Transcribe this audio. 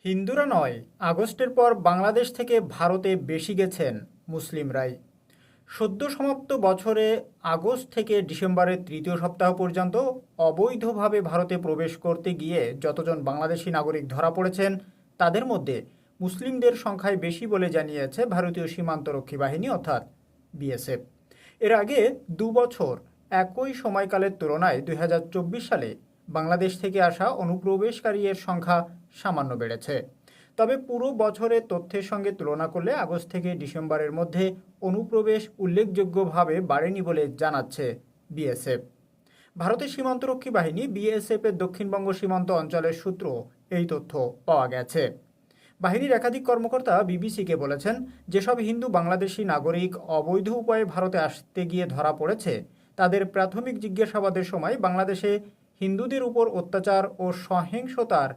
হিন্দুরা নয়, আগস্টের পর বাংলাদেশ থেকে ভারতে বেশি গেছেন মুসলিমরাই। সদ্য সমাপ্ত বছরে আগস্ট থেকে ডিসেম্বরের তৃতীয় সপ্তাহ পর্যন্ত অবৈধভাবে ভারতে প্রবেশ করতে গিয়ে যতজন বাংলাদেশি নাগরিক ধরা পড়েছেন, তাদের মধ্যে মুসলিমদের সংখ্যায় বেশি বলে জানিয়েছে ভারতীয় সীমান্তরক্ষী বাহিনী অর্থাৎ বিএসএফ। এর আগে 2 বছর একই সময়কালের তুলনায় 2024 সালে বাংলাদেশ থেকে আসা অনুপ্রবেশকারীর সংখ্যা সামান্য বেড়েছে। তবে পুরো বছরের তথ্যের সঙ্গে তুলনা করলে আগস্ট থেকে ডিসেম্বরের মধ্যে অনুপ্রবেশ উল্লেখযোগ্যভাবে বাড়েনি বলে জানাচ্ছে বিএসএফ। ভারতের সীমান্তরক্ষী বাহিনী বিএসএফ এর দক্ষিণবঙ্গ সীমান্ত অঞ্চলের সূত্র এই তথ্য পাওয়া গেছে। বাহিনীর একাধিক কর্মকর্তা বিবিসিকে বলেছেন, যেসব হিন্দু বাংলাদেশি নাগরিক অবৈধ উপায়ে ভারতে আসতে গিয়ে ধরা পড়েছে, তাদের প্রাথমিক জিজ্ঞাসাবাদের সময় বাংলাদেশে হিন্দুদের উপর অত্যাচার ও সহিংসতার